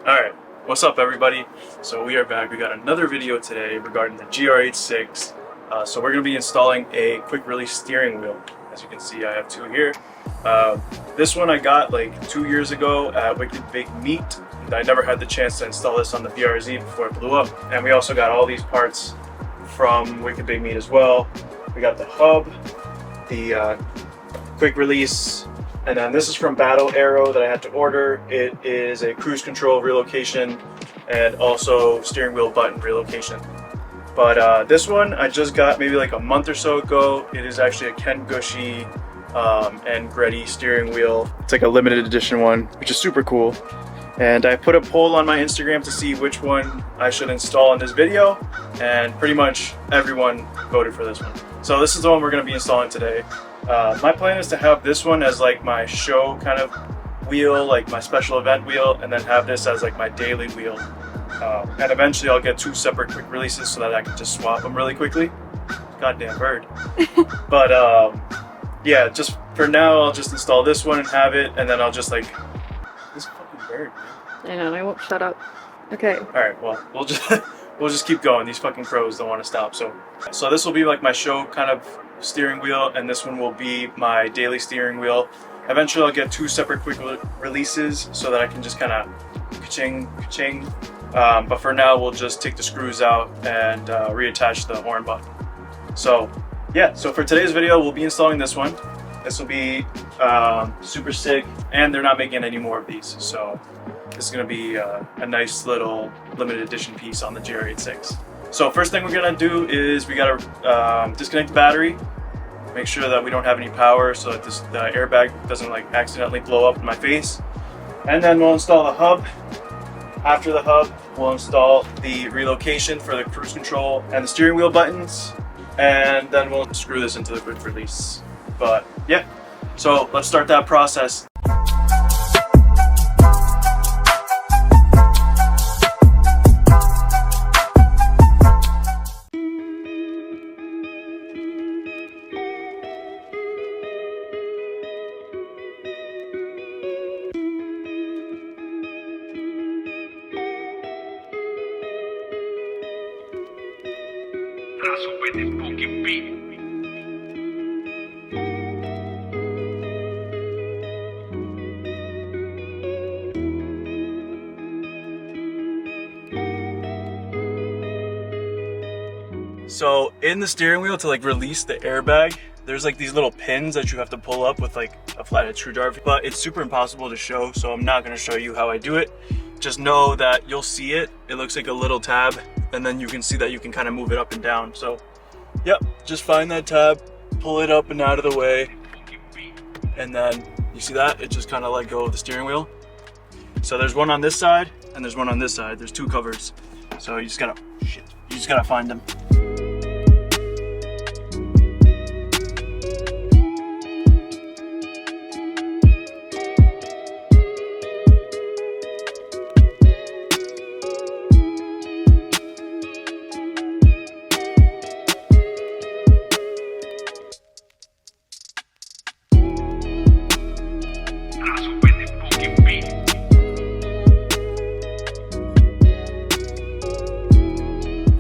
Alright, what's up everybody? So we are back. We got another video today regarding the GR86. So we're going to be installing a quick release steering wheel. As you can see, I have two here. This one I got like 2 years ago at Wicked Big Meat. I never had the chance to install this on the BRZ before it blew up. And we also got all these parts from Wicked Big Meat as well. We got the hub, the quick release, and then this is from Battle Arrow that I had to order. It is a cruise control relocation and also steering wheel button relocation. But this one I just got maybe like a month or so ago. It is actually a Gushi and Greddy steering wheel. It's like a limited edition one, which is super cool. And I put a poll on my Instagram to see which one I should install in this video, and pretty much everyone voted for this one. So this is the one we're going to be installing today. My plan is to have this one as like my show kind of wheel, like my special event wheel, and then have this as like my daily wheel. And eventually I'll get two separate quick releases so that I can just swap them really quickly. Goddamn bird. But yeah, just for now I'll just install this one and have it, and then I'll just like... This fucking bird, man. I know, I won't shut up. Okay. Alright, well, we'll just keep going. These fucking pros don't want to stop. So this will be like my show kind of steering wheel, and this one will be my daily steering wheel. Eventually I'll get two separate quick releases so that I can just kind of ka-ching, ka-ching. But for now we'll just take the screws out and reattach the horn button. So yeah, so for today's video we'll be installing this one. This will be super sick, and they're not making any more of these, so this is going to be a nice little limited edition piece on the GR86. So first thing we're going to do is we got to disconnect the battery, make sure that we don't have any power so that the airbag doesn't like accidentally blow up in my face. And then we'll install the hub. After the hub, we'll install the relocation for the cruise control and the steering wheel buttons, and then we'll screw this into the quick release. But yeah, so let's start that process. So in the steering wheel, to like release the airbag, there's like these little pins that you have to pull up with like a flathead screwdriver, but it's super impossible to show, so I'm not going to show you how I do it. Just know that you'll see it. It looks like a little tab, and then you can see that you can kind of move it up and down. So yep, just find that tab, pull it up and out of the way, and then you see that it just kind of let go of the steering wheel. So there's one on this side and there's one on this side. There's two covers, so you just gotta find them.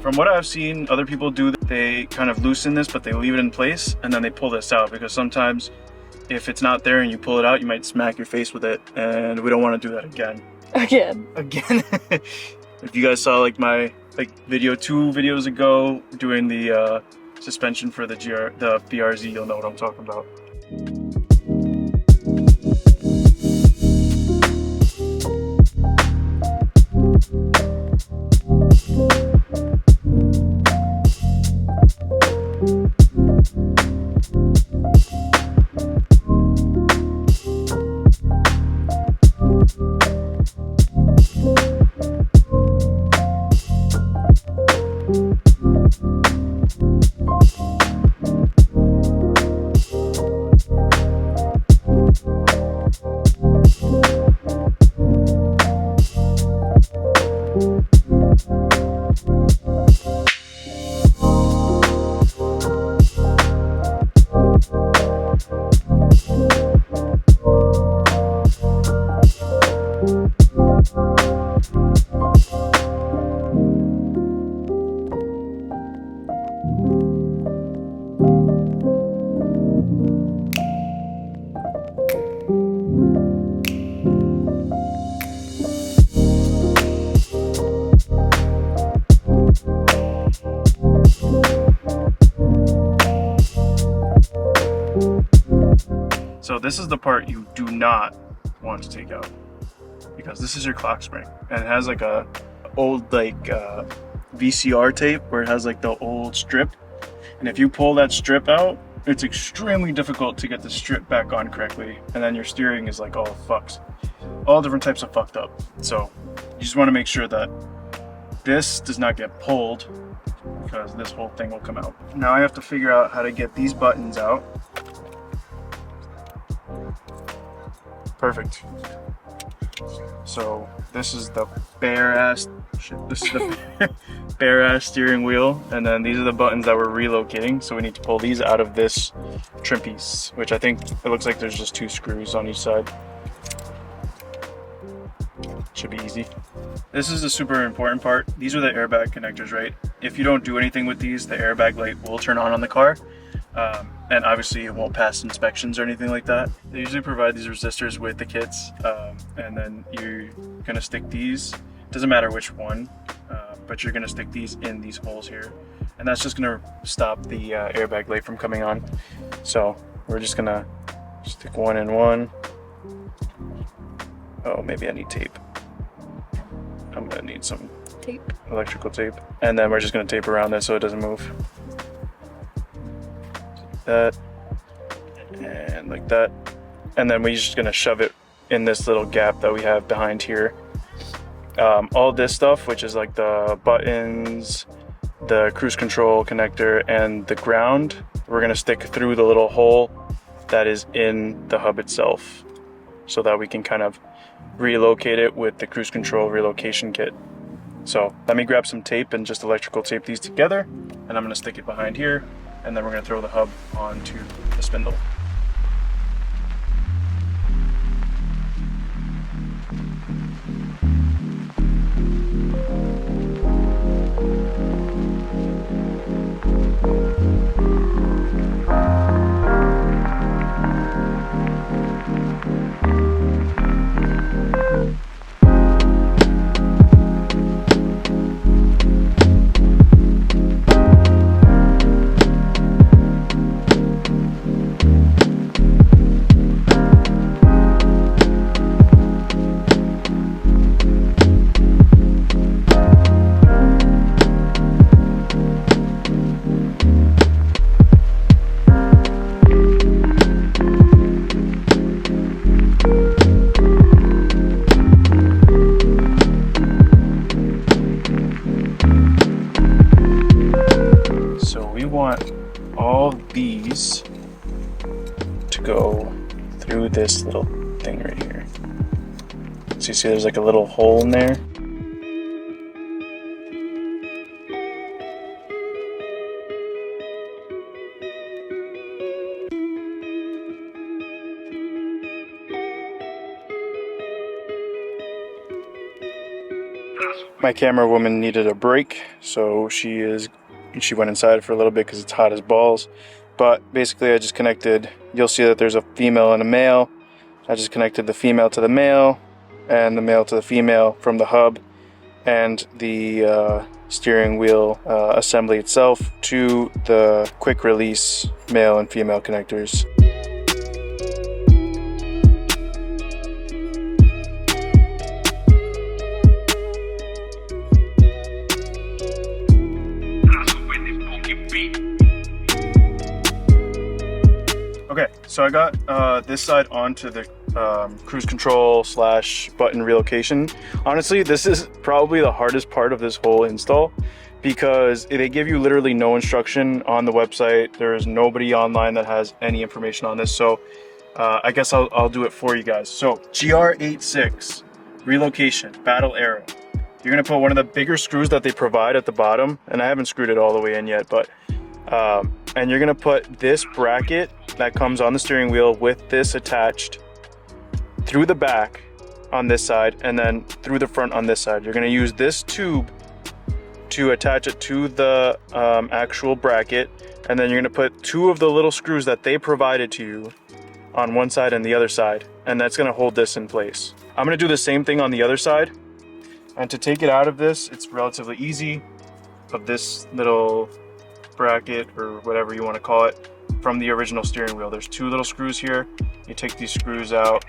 From what I've seen other people do, they kind of loosen this, but they leave it in place and then they pull this out, because sometimes if it's not there and you pull it out, you might smack your face with it, and we don't want to do that again. Again. If you guys saw like my video 2 videos ago doing the suspension for the BRZ, you'll know what I'm talking about. So this is the part you do not want to take out, because this is your clock spring, and it has like a old VCR tape where it has like the old strip, and if you pull that strip out, it's extremely difficult to get the strip back on correctly, and then your steering is like all fucked, all different types of fucked up. So you just want to make sure that this does not get pulled, because this whole thing will come out. Now I have to figure out how to get these buttons out. Perfect. So this is the bare ass bare ass steering wheel, and then these are the buttons that we're relocating. So we need to pull these out of this trim piece, which I think it looks like there's just 2 screws on each side. Should be easy. This is the super important part. These are the airbag connectors, right? If you don't do anything with these, the airbag light will turn on the car. And obviously it won't pass inspections or anything like that. They usually provide these resistors with the kits, and then you're gonna stick these, doesn't matter which one, but you're gonna stick these in these holes here, and that's just gonna stop the airbag light from coming on. So we're just gonna stick one in one. Oh, maybe I need tape. I'm gonna need some Tape. electrical tape, and then we're just gonna tape around this so it doesn't move. That and like that, and then we're just gonna shove it in this little gap that we have behind here. All this stuff, which is like the buttons, the cruise control connector, and the ground, we're gonna stick through the little hole that is in the hub itself, so that we can kind of relocate it with the cruise control relocation kit. So let me grab some tape and just electrical tape these together, and I'm gonna stick it behind here, and then we're going to throw the hub onto the spindle. All these to go through this little thing right here. So you see there's like a little hole in there. My camera woman needed a break, so she went inside for a little bit because it's hot as balls. But basically I just connected, you'll see that there's a female and a male. I just connected the female to the male and the male to the female from the hub and the steering wheel assembly itself to the quick release male and female connectors. Okay, so I got this side onto the cruise control / button relocation. Honestly, this is probably the hardest part of this whole install because they give you literally no instruction on the website. There is nobody online that has any information on this, so I guess I'll do it for you guys. So GR86 relocation battle arrow. You're gonna put one of the bigger screws that they provide at the bottom, and I haven't screwed it all the way in yet, but and you're gonna put this bracket that comes on the steering wheel with this attached through the back on this side and then through the front on this side. You're going to use this tube to attach it to the actual bracket, and then you're going to put 2 of the little screws that they provided to you on one side and the other side, and that's going to hold this in place. I'm going to do the same thing on the other side, and to take it out of this, it's relatively easy, of this little bracket or whatever you want to call it from the original steering wheel. There's 2 little screws here. You take these screws out.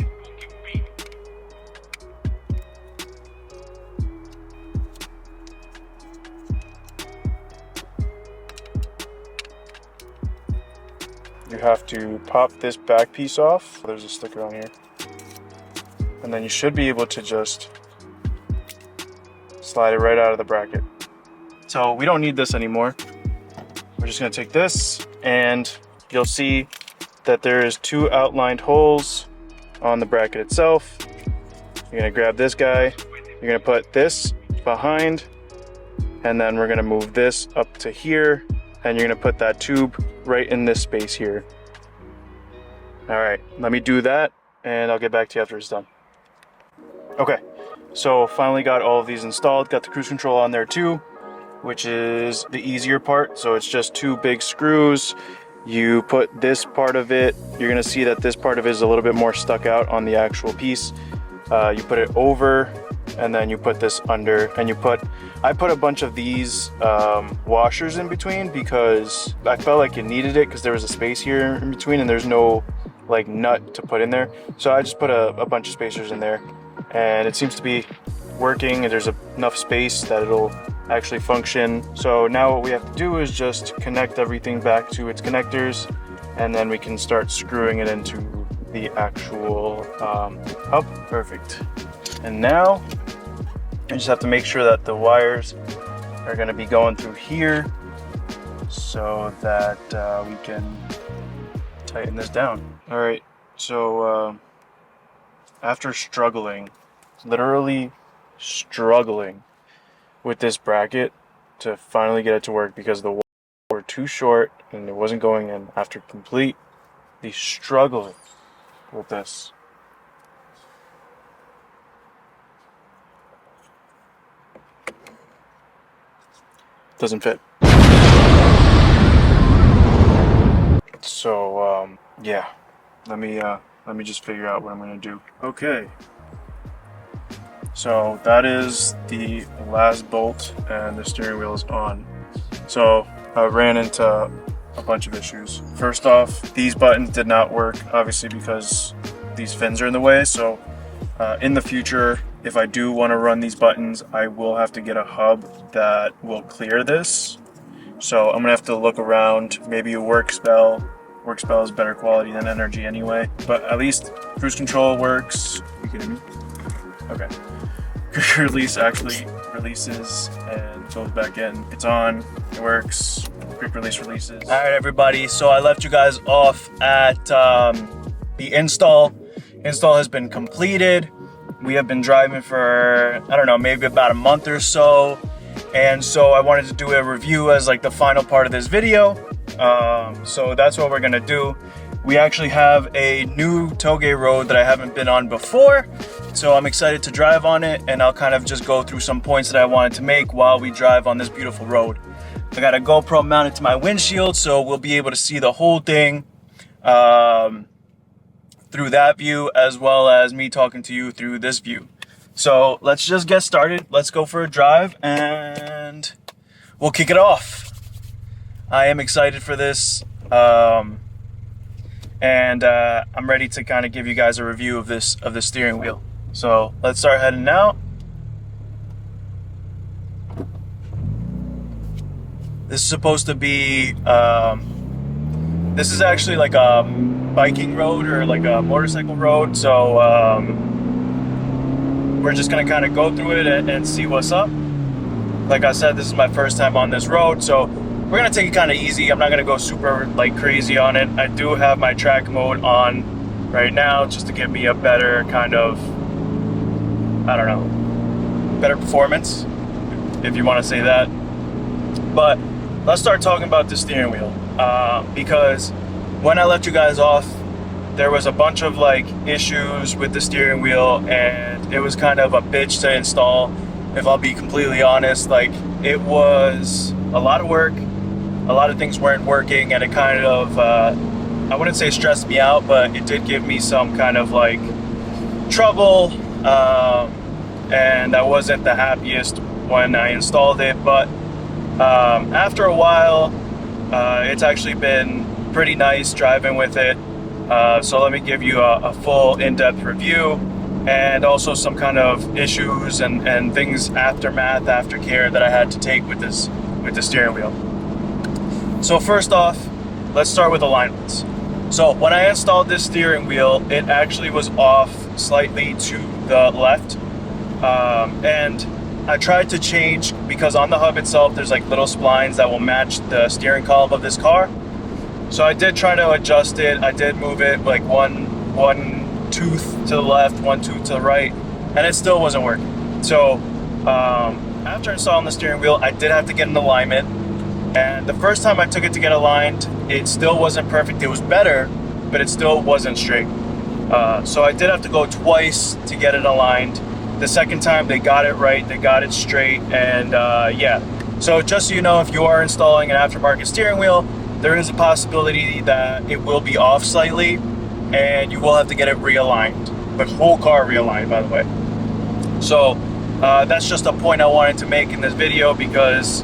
You have to pop this back piece off. There's a sticker on here. And then you should be able to just slide it right out of the bracket. So we don't need this anymore. We're just gonna take this, and you'll see that there is 2 outlined holes on the bracket itself. You're gonna grab this guy, you're gonna put this behind, and then we're gonna move this up to here, and you're gonna put that tube right in this space here. All right, let me do that, and I'll get back to you after it's done. Okay, so finally got all of these installed, got the cruise control on there too, which is the easier part. So it's just 2 big screws. You put this part of it, you're gonna see that this part of it is a little bit more stuck out on the actual piece. You put it over, and then you put this under, and I put a bunch of these washers in between because I felt like it needed it because there was a space here in between and there's no like nut to put in there. So I just put a bunch of spacers in there, and it seems to be working, and there's enough space that it'll actually function. So now what we have to do is just connect everything back to its connectors, and then we can start screwing it into the actual hub. Perfect. And now I just have to make sure that the wires are going to be going through here so that we can tighten this down. All right, so after struggling, literally struggling with this bracket to finally get it to work because the wires were too short and it wasn't going in, after completely struggling with this. Doesn't fit. So yeah, let me just figure out what I'm gonna do. Okay, so that is the last bolt, and the steering wheel is on. So I ran into a bunch of issues. First off, these buttons did not work, obviously because these fins are in the way. So in the future, if I do want to run these buttons, I will have to get a hub that will clear this. So I'm gonna have to look around, maybe a work spell. Work spell is better quality than energy anyway, but at least cruise control works. You kidding me? Okay. Quick release actually releases and goes back in. It's on, it works. Quick release releases. All right, everybody. So I left you guys off at the install. Install has been completed. We have been driving for, I don't know, maybe about a month or so. And so I wanted to do a review as like the final part of this video. So that's what we're gonna do. We actually have a new toge road that I haven't been on before. So I'm excited to drive on it, and I'll kind of just go through some points that I wanted to make while we drive on this beautiful road. I got a GoPro mounted to my windshield, so we'll be able to see the whole thing through that view, as well as me talking to you through this view. So let's just get started. Let's go for a drive and we'll kick it off. I am excited for this, and I'm ready to kind of give you guys a review of this steering wheel. So let's start heading out. This is supposed to be, this is actually like a biking road or like a motorcycle road. So we're just gonna kind of go through it and see what's up. Like I said, this is my first time on this road, so we're gonna take it kind of easy. I'm not gonna go super like crazy on it. I do have my track mode on right now just to give me a better kind of, I don't know, better performance, if you want to say that. But let's start talking about the steering wheel, because when I left you guys off there was a bunch of like issues with the steering wheel, and it was kind of a bitch to install, if I'll be completely honest. Like, it was a lot of work, a lot of things weren't working, and it kind of I wouldn't say stressed me out, but it did give me some kind of like trouble, and I wasn't the happiest when I installed it. But after a while, it's actually been pretty nice driving with it. So let me give you a full in-depth review, and also some kind of issues and things, aftercare that I had to take with the steering wheel. So first off, let's start with alignments. So when I installed this steering wheel, it actually was off slightly to the left, and I tried to change, because on the hub itself there's like little splines that will match the steering column of this car. So I did try to adjust it. I did move it like one tooth to the left, one tooth to the right, and it still wasn't working. So after installing the steering wheel, I did have to get an alignment. And the first time I took it to get aligned, it still wasn't perfect. It was better, but it still wasn't straight. So I did have to go twice to get it aligned. The second time they got it right, they got it straight, and yeah. So just so you know, if you are installing an aftermarket steering wheel, there is a possibility that it will be off slightly, and you will have to get it realigned. The whole car realigned, by the way. So that's just a point I wanted to make in this video, because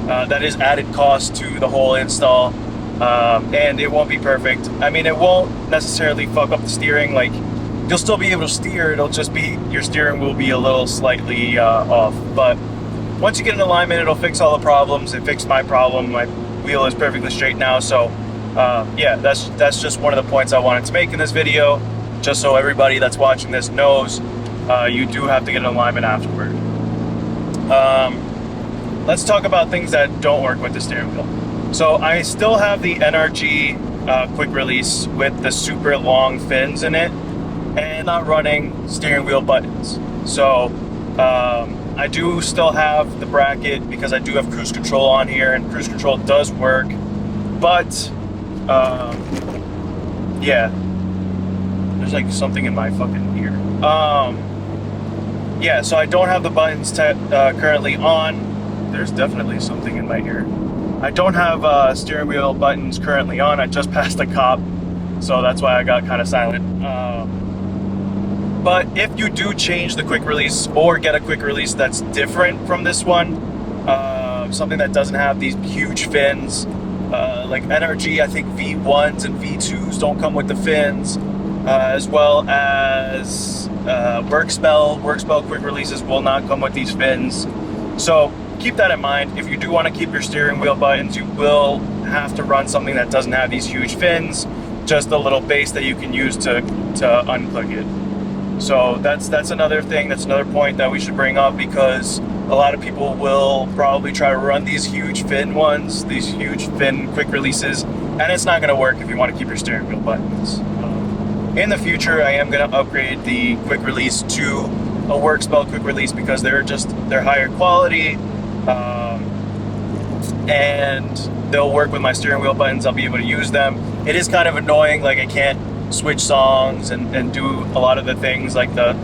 that is added cost to the whole install, and it won't be perfect. I mean, it won't necessarily fuck up the steering. Like, you'll still be able to steer. It'll just be, your steering will be a little slightly off. But once you get an alignment, it'll fix all the problems. It fixed my problem. My wheel is perfectly straight now. So yeah, that's just one of the points I wanted to make in this video, just so everybody that's watching this knows you do have to get an alignment afterward. Let's talk about things that don't work with the steering wheel. So I still have the NRG quick release with the super long fins in it, and not running steering wheel buttons. So I do still have the bracket, because I do have cruise control on here, and cruise control does work. But yeah, there's like something in my fucking ear. Yeah, so I don't have the buttons currently on. There's definitely something in my ear. I don't have steering wheel buttons currently on. I just passed a cop, so that's why I got kind of silent. But if you do change the quick release, or get a quick release that's different from this one, something that doesn't have these huge fins, like NRG, I think V1s and V2s don't come with the fins, as well as Workspell quick releases will not come with these fins. So keep that in mind. If you do want to keep your steering wheel buttons, you will have to run something that doesn't have these huge fins, just a little base that you can use to unplug it. So that's another thing, that's another point that we should bring up, because a lot of people will probably try to run these huge fin ones, these huge fin quick releases, and it's not going to work if you want to keep your steering wheel buttons. In the future, I am going to upgrade the quick release to a Workspell quick release, because they're higher quality, and they'll work with my steering wheel buttons. I'll be able to use them. It is kind of annoying, like I can't switch songs and do a lot of the things, like the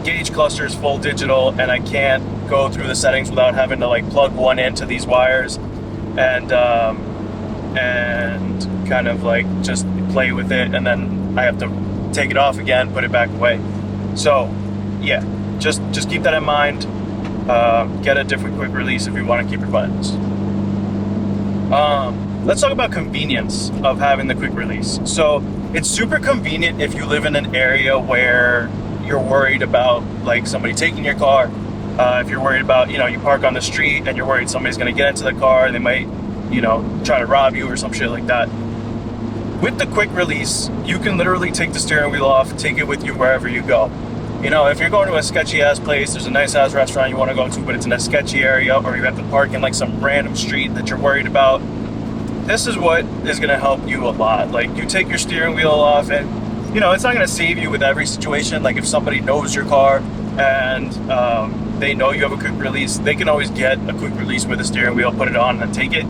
gauge cluster is full digital, and I can't go through the settings without having to like plug one into these wires and kind of like just play with it, and then I have to take it off again, put it back away. So yeah, just keep that in mind. Get a different quick release if you want to keep your buttons. Let's talk about convenience of having the quick release. So it's super convenient if you live in an area where you're worried about like somebody taking your car. If you're worried about, you park on the street and you're worried somebody's going to get into the car and they might, try to rob you or some shit like that. With the quick release, you can literally take the steering wheel off, take it with you wherever you go. If you're going to a sketchy ass place, there's a nice ass restaurant you want to go to, but it's in a sketchy area, or you have to park in like some random street that you're worried about, this is what is going to help you a lot. Like, you take your steering wheel off, and it's not going to save you with every situation. Like, if somebody knows your car and they know you have a quick release, they can always get a quick release with a steering wheel, put it on and take it.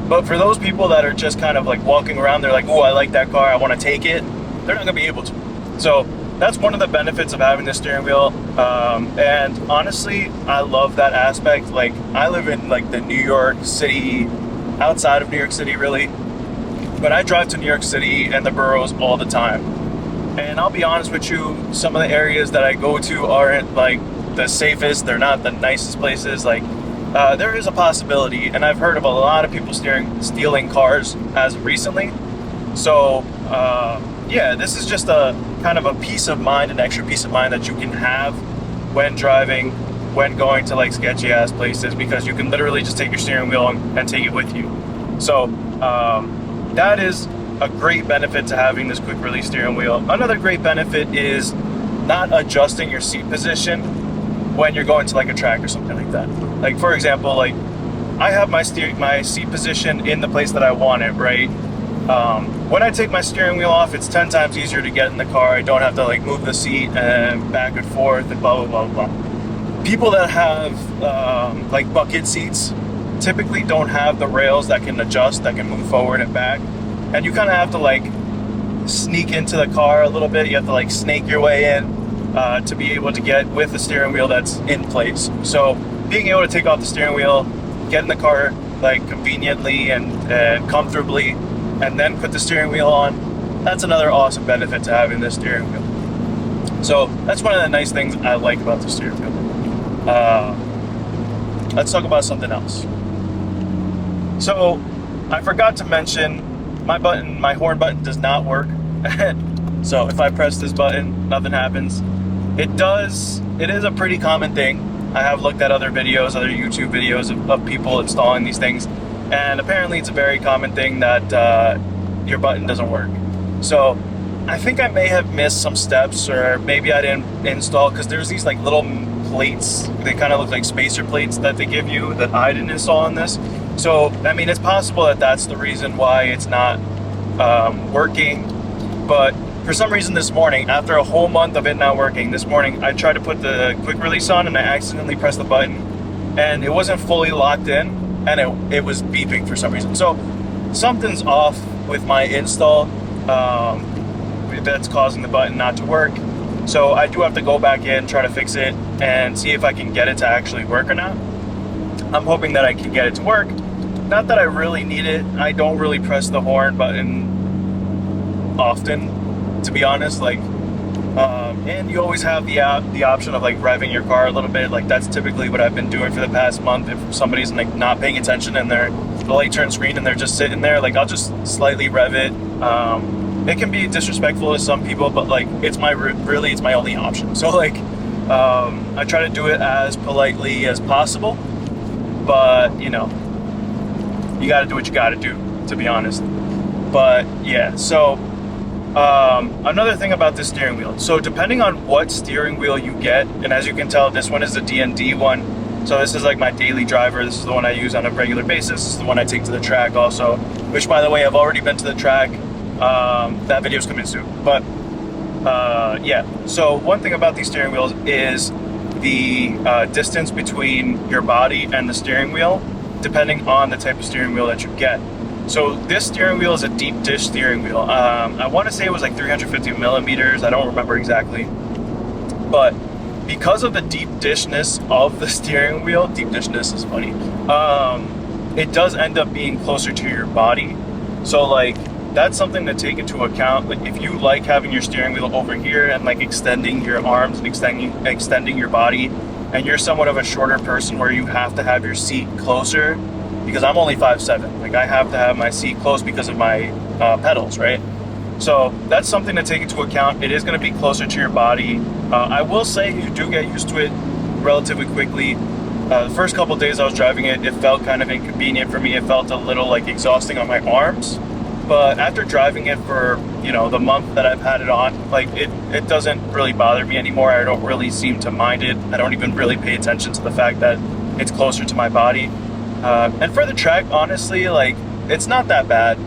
But for those people that are just kind of like walking around, they're like, oh, I like that car, I want to take it, they're not gonna be able to. So that's one of the benefits of having this steering wheel. And honestly, I love that aspect. Like, I live in like the New York City, outside of New York City really, but I drive to New York City and the boroughs all the time. And I'll be honest with you, some of the areas that I go to aren't like the safest. They're not the nicest places. Like, there is a possibility, and I've heard of a lot of people stealing cars as of recently. So yeah, this is just a kind of a peace of mind, an extra peace of mind that you can have when driving, when going to like sketchy ass places, because you can literally just take your steering wheel and take it with you. So that is a great benefit to having this quick release steering wheel. Another great benefit is not adjusting your seat position when you're going to like a track or something like that. Like, for example, like I have my seat position in the place that I want it, right? When I take my steering wheel off, it's 10 times easier to get in the car. I don't have to like move the seat and back and forth and blah, blah, blah, blah. People that have like bucket seats typically don't have the rails that can adjust, that can move forward and back. And you kind of have to like sneak into the car a little bit. You have to like snake your way in to be able to get with the steering wheel that's in place. So being able to take off the steering wheel, get in the car like conveniently and comfortably, and then put the steering wheel on, that's another awesome benefit to having this steering wheel. So that's one of the nice things I like about the steering wheel. Let's talk about something else. So I forgot to mention, my horn button does not work. So if I press this button, nothing happens. It is a pretty common thing. I have looked at other videos, other YouTube videos of people installing these things, and apparently it's a very common thing that your button doesn't work. So I think I may have missed some steps, or maybe I didn't install, because there's these like little plates, they kind of look like spacer plates that they give you that I didn't install on this. So I mean, it's possible that that's the reason why it's not working. But for some reason this morning, after a whole month of it not working, this morning I tried to put the quick release on and I accidentally pressed the button and it wasn't fully locked in, and it was beeping for some reason. So something's off with my install that's causing the button not to work. So I do have to go back in, try to fix it, and see if I can get it to actually work or not. I'm hoping that I can get it to work. Not that I really need it. I don't really press the horn button often, to be honest. Like, and you always have the option of like revving your car a little bit. Like, that's typically what I've been doing for the past month. If somebody's like not paying attention and the light turns green and they're just sitting there, like I'll just slightly rev it. It can be disrespectful to some people, but like it's my only option. So like I try to do it as politely as possible, but you know, you got to do what you got to do, to be honest. But yeah, so another thing about this steering wheel. So depending on what steering wheel you get, and as you can tell, this one is the D&D one. So this is like my daily driver. This is the one I use on a regular basis. This is the one I take to the track also, which by the way, I've already been to the track. That video's coming soon. But yeah, so one thing about these steering wheels is the distance between your body and the steering wheel, depending on the type of steering wheel that you get. So this steering wheel is a deep dish steering wheel. I want to say it was like 350 millimeters. I don't remember exactly. But because of the deep dishness of the steering wheel, deep dishness is funny, it does end up being closer to your body. So like, that's something to take into account. Like, if you like having your steering wheel over here and like extending your arms and extending your body, and you're somewhat of a shorter person where you have to have your seat closer, because I'm only 5'7", like I have to have my seat close because of my pedals, right? So that's something to take into account. It is going to be closer to your body. I will say you do get used to it relatively quickly. The first couple days I was driving it, it felt kind of inconvenient for me. It felt a little like exhausting on my arms. But after driving it for, you know, the month that I've had it on, like it doesn't really bother me anymore. I don't really seem to mind it. I don't even really pay attention to the fact that it's closer to my body. And for the track, honestly, like, it's not that bad.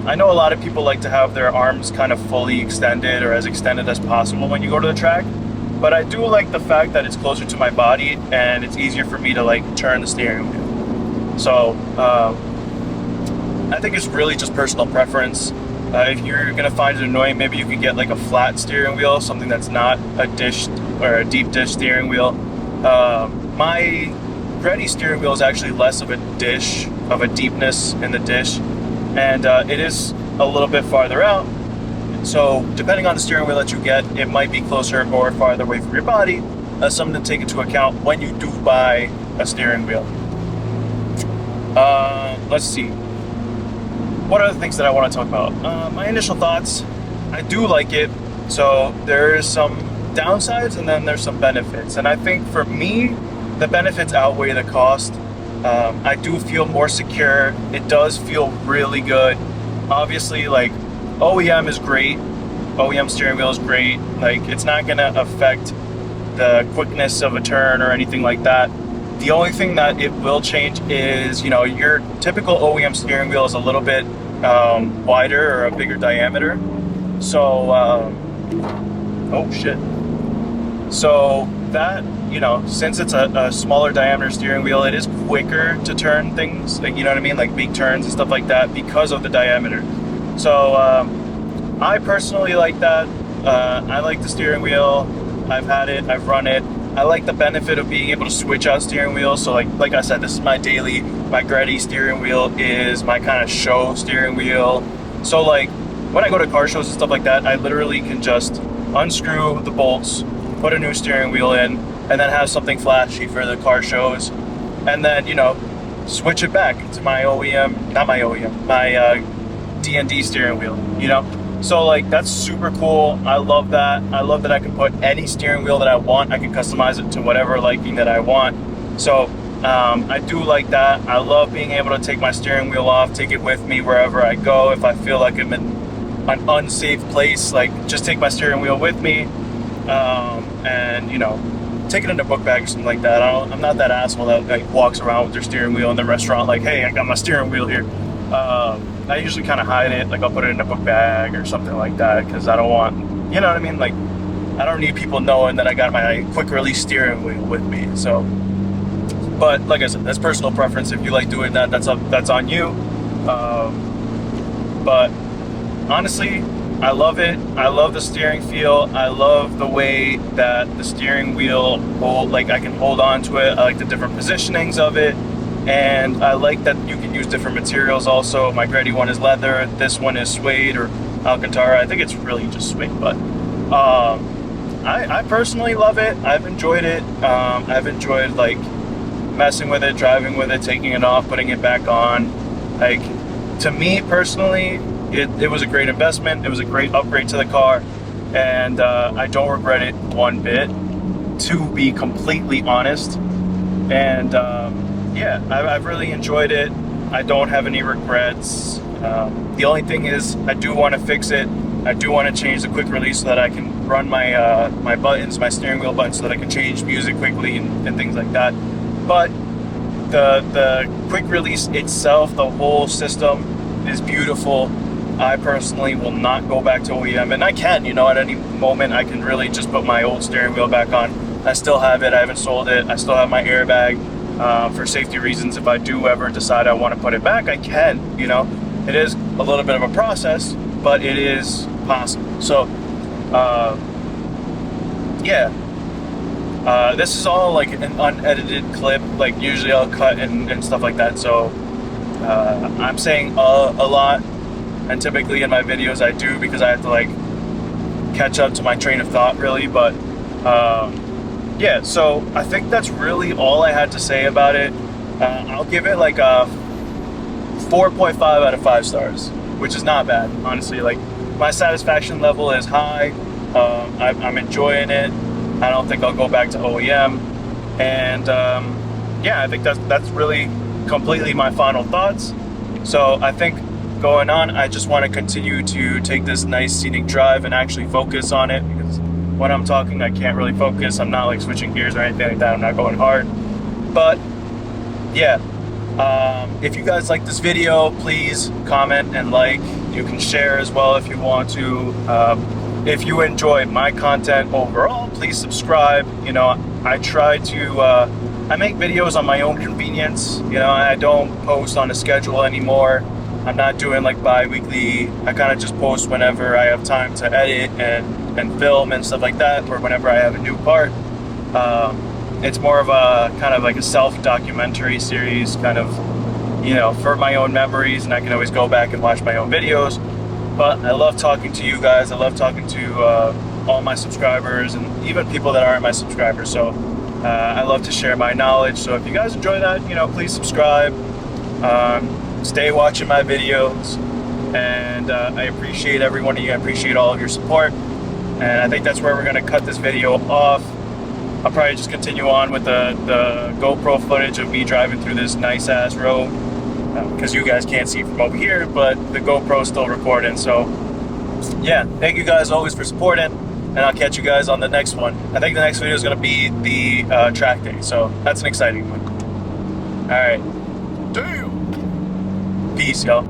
I know a lot of people like to have their arms kind of fully extended, or as extended as possible when you go to the track. But I do like the fact that it's closer to my body and it's easier for me to like turn the steering wheel. So I think it's really just personal preference. If you're gonna find it annoying, maybe you can get like a flat steering wheel, something that's not a dish or a deep dish steering wheel. My Greddy steering wheel is actually less of a dish, of a deepness in the dish, and it is a little bit farther out. So depending on the steering wheel that you get, it might be closer or farther away from your body. That's something to take into account when you do buy a steering wheel. Let's see. What are the things that I want to talk about? My initial thoughts, I do like it. So there's some downsides and then there's some benefits. And I think for me, the benefits outweigh the cost. I do feel more secure. It does feel really good. Obviously, like, OEM is great. OEM steering wheel is great. Like, it's not gonna affect the quickness of a turn or anything like that. The only thing that it will change is, you know, your typical OEM steering wheel is a little bit wider or a bigger diameter. So, oh shit. So that, you know, since it's a smaller diameter steering wheel, it is quicker to turn things, like, you know what I mean, like big turns and stuff like that because of the diameter. So I personally like that. I like the steering wheel. I've had it, I've run it. I like the benefit of being able to switch out steering wheels. So like I said, this is my daily. My Greddy steering wheel is my kind of show steering wheel. So like when I go to car shows and stuff like that, I literally can just unscrew the bolts, put a new steering wheel in, and then have something flashy for the car shows. And then, you know, switch it back to my OEM, not my OEM, my D&D steering wheel, you know? So like, that's super cool. I love that. I love that I can put any steering wheel that I want. I can customize it to whatever liking that I want. So I do like that. I love being able to take my steering wheel off, take it with me wherever I go. If I feel like I'm in an unsafe place, like just take my steering wheel with me, and, you know, take it in a book bag or something like that. I'm not that asshole that like walks around with their steering wheel in the restaurant like, hey, I got my steering wheel here. I usually kind of hide it, like I'll put it in a book bag or something like that, because I don't want, you know what I mean, like I don't need people knowing that I got my quick release steering wheel with me. So, but like I said, that's personal preference. If you like doing that, that's on you. But honestly, I love it. I love the steering feel. I love the way that the steering wheel like I can hold on to it. I like the different positionings of it. And I like that you can use different materials also. My Greddy one is leather, this one is suede or Alcantara. I think it's really just suede, but I personally love it. I've enjoyed it. I've enjoyed like messing with it, driving with it, taking it off, putting it back on. Like, to me personally, it was a great investment. It was a great upgrade to the car, and I don't regret it one bit, to be completely honest. And yeah, I've really enjoyed it. I don't have any regrets. The only thing is, I do want to fix it. I do want to change the quick release so that I can run my my buttons, my steering wheel buttons, so that I can change music quickly and things like that. But the quick release itself, the whole system is beautiful. I personally will not go back to OEM, and I can, you know, at any moment I can really just put my old steering wheel back on. I still have it. I haven't sold it. I still have my airbag. For safety reasons, if I do ever decide I want to put it back, I can, you know. It is a little bit of a process, but it is possible. So yeah, this is all like an unedited clip. Like, usually I'll cut and stuff like that, so I'm saying a lot, and typically in my videos I do, because I have to like catch up to my train of thought really. But yeah, so I think that's really all I had to say about it. I'll give it like a 4.5 out of 5 stars, which is not bad, honestly. Like, my satisfaction level is high. I'm enjoying it. I don't think I'll go back to OEM. And yeah, I think that's really completely my final thoughts. So I think going on, I just want to continue to take this nice scenic drive and actually focus on it, because when I'm talking, I can't really focus. I'm not like switching gears or anything like that. I'm not going hard. But yeah, if you guys like this video, please comment and like. You can share as well if you want to. If you enjoy my content overall, please subscribe. You know, I try to, I make videos on my own convenience. You know, I don't post on a schedule anymore. I'm not doing like bi-weekly. I kind of just post whenever I have time to edit and film and stuff like that, or whenever I have a new part. It's more of a kind of like a self-documentary series, kind of, you know, for my own memories, and I can always go back and watch my own videos. But I love talking to you guys. I love talking to all my subscribers and even people that aren't my subscribers. So I love to share my knowledge. So if you guys enjoy that, you know, please subscribe. Stay watching my videos, and I appreciate every one of you. I appreciate all of your support, and I think that's where we're going to cut this video off. I'll probably just continue on with the GoPro footage of me driving through this nice ass road, because you guys can't see from over here, but the GoPro's still recording. So yeah, thank you guys always for supporting, and I'll catch you guys on the next one. I think the next video is going to be the track day, so that's an exciting one. All right. Damn. Peace, y'all.